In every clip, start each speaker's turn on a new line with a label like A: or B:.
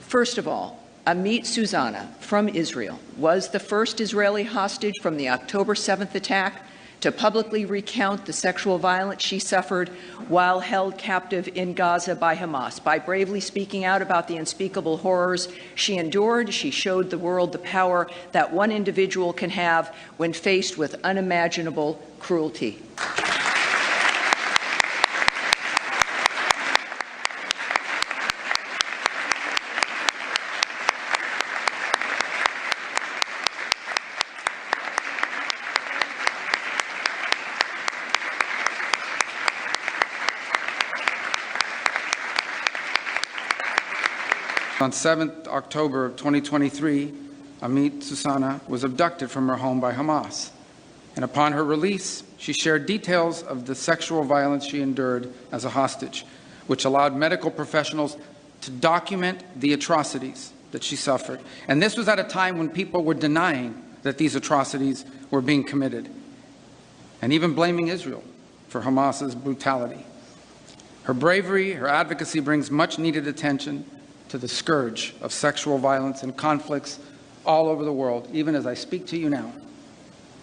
A: First of all, Amit Soussana from Israel was the first Israeli hostage from the October 7th attack to publicly recount the sexual violence she suffered while held captive in Gaza by Hamas. By bravely speaking out about the unspeakable horrors she endured, she showed the world the power that one individual can have when faced with unimaginable cruelty.
B: On 7th October 2023, Amit Soussana was abducted from her home by Hamas. And upon her release, she shared details of the sexual violence she endured as a hostage, which allowed medical professionals to document the atrocities that she suffered. And this was at a time when people were denying that these atrocities were being committed, and even blaming Israel for Hamas's brutality. Her bravery, her advocacy brings much needed attention to the scourge of sexual violence and conflicts all over the world. Even as I speak to you now,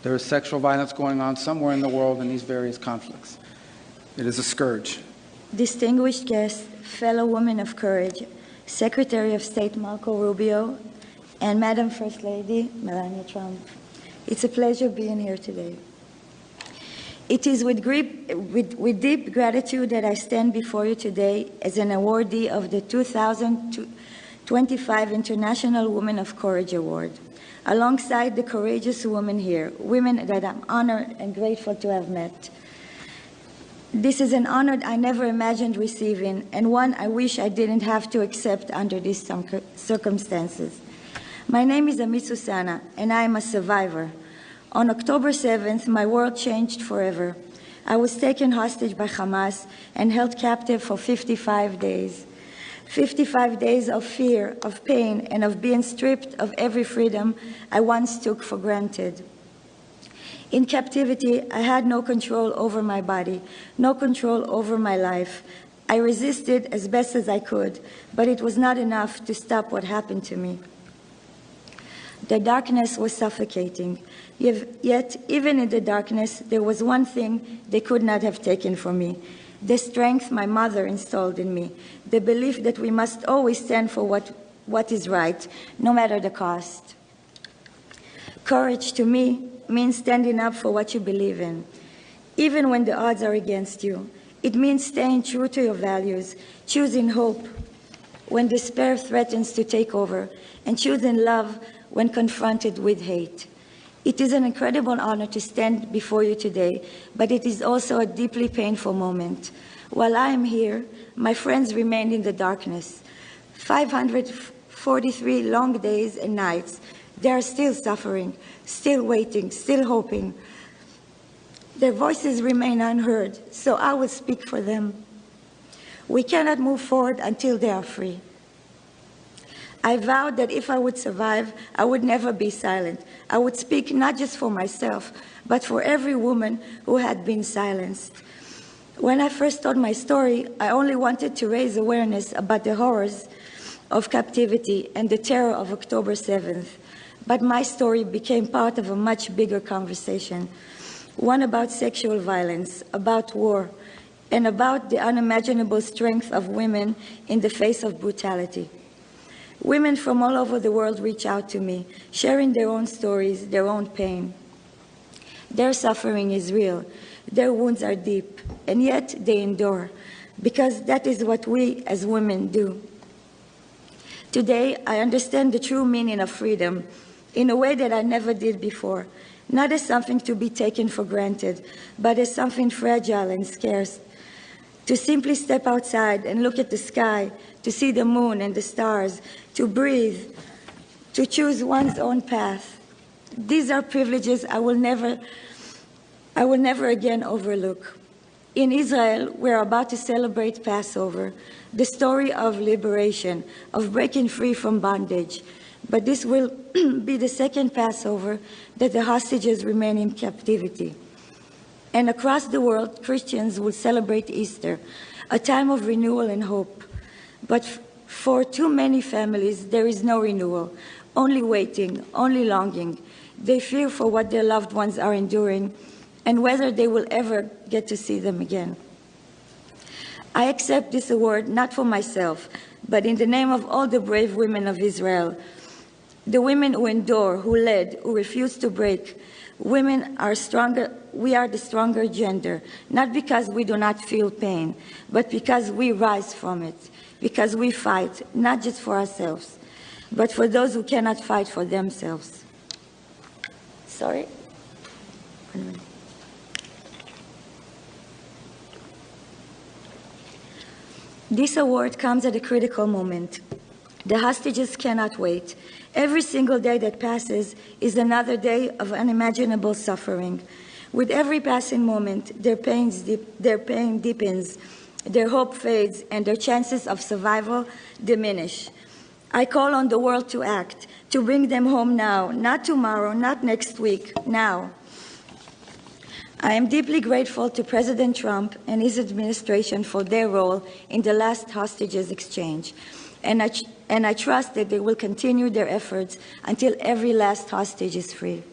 B: there is sexual violence going on somewhere in the world in these various conflicts. It is a scourge.
C: Distinguished guests, fellow women of courage, Secretary of State Marco Rubio, and Madam First Lady Melania Trump. It's a pleasure being here today. It is with deep gratitude that I stand before you today as an awardee of the 2025 International Women of Courage Award, alongside the courageous women here, women that I'm honored and grateful to have met. This is an honor I never imagined receiving, and one I wish I didn't have to accept under these circumstances. My name is Amit Soussana, and I am a survivor. On October 7th, my world changed forever. I was taken hostage by Hamas and held captive for 55 days. 55 days of fear, of pain, and of being stripped of every freedom I once took for granted. In captivity, I had no control over my body, no control over my life. I resisted as best as I could, but it was not enough to stop what happened to me. The darkness was suffocating. Yet, even in the darkness, there was one thing they could not have taken from me: the strength my mother installed in me, the belief that we must always stand for what is right, no matter the cost. Courage, to me, means standing up for what you believe in, even when the odds are against you. It means staying true to your values, choosing hope when despair threatens to take over, and choosing love when confronted with hate. It is an incredible honor to stand before you today, but it is also a deeply painful moment. While I am here, my friends remain in the darkness. 543 long days and nights. They are still suffering, still waiting, still hoping. Their voices remain unheard, so I will speak for them. We cannot move forward until they are free. I vowed that if I would survive, I would never be silent. I would speak not just for myself, but for every woman who had been silenced. When I first told my story, I only wanted to raise awareness about the horrors of captivity and the terror of October 7th. But my story became part of a much bigger conversation, one about sexual violence, about war, and about the unimaginable strength of women in the face of brutality. Women from all over the world reach out to me, sharing their own stories, their own pain. Their suffering is real, their wounds are deep, and yet they endure, because that is what we as women do. Today, I understand the true meaning of freedom in a way that I never did before, not as something to be taken for granted, but as something fragile and scarce. To simply step outside and look at the sky, to see the moon and the stars, to breathe, to choose one's own path. These are privileges I will never again overlook. In Israel, we're about to celebrate Passover, the story of liberation, of breaking free from bondage. But this will be the second Passover that the hostages remain in captivity. And across the world, Christians will celebrate Easter, a time of renewal and hope. But For too many families, there is no renewal, only waiting, only longing. They fear for what their loved ones are enduring and whether they will ever get to see them again. I accept this award not for myself, but in the name of all the brave women of Israel, the women who endure, who led, who refuse to break. Women are stronger. We are the stronger gender, not because we do not feel pain, but because we rise from it, because we fight, not just for ourselves, but for those who cannot fight for themselves. Sorry? 1 minute. This award comes at a critical moment. The hostages cannot wait. Every single day that passes is another day of unimaginable suffering. With every passing moment, their pain deepens, their hope fades, and their chances of survival diminish. I call on the world to act, to bring them home now, not tomorrow, not next week, now. I am deeply grateful to President Trump and his administration for their role in the last hostages exchange, and I trust that they will continue their efforts until every last hostage is free.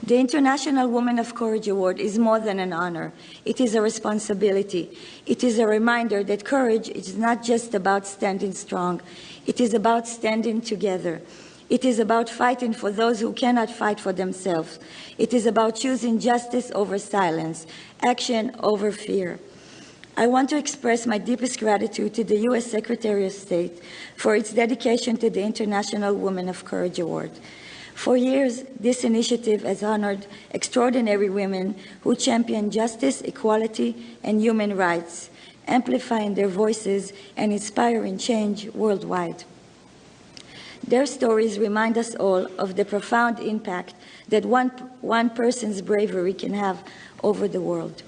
C: The International Woman of Courage Award is more than an honor. It is a responsibility. It is a reminder that courage is not just about standing strong. It is about standing together. It is about fighting for those who cannot fight for themselves. It is about choosing justice over silence, action over fear. I want to express my deepest gratitude to the U.S. Secretary of State for its dedication to the International Woman of Courage Award. For years, this initiative has honored extraordinary women who champion justice, equality, and human rights, amplifying their voices and inspiring change worldwide. Their stories remind us all of the profound impact that one person's bravery can have over the world.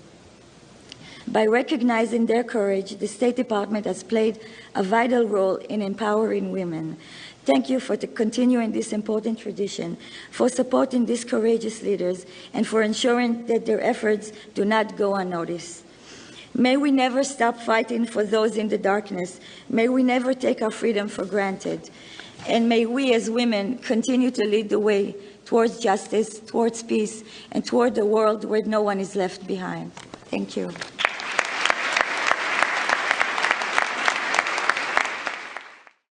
C: By recognizing their courage, the State Department has played a vital role in empowering women. Thank you for continuing this important tradition, for supporting these courageous leaders, and for ensuring that their efforts do not go unnoticed. May we never stop fighting for those in the darkness. May we never take our freedom for granted. And may we as women continue to lead the way towards justice, towards peace, and toward a world where no one is left behind. Thank you.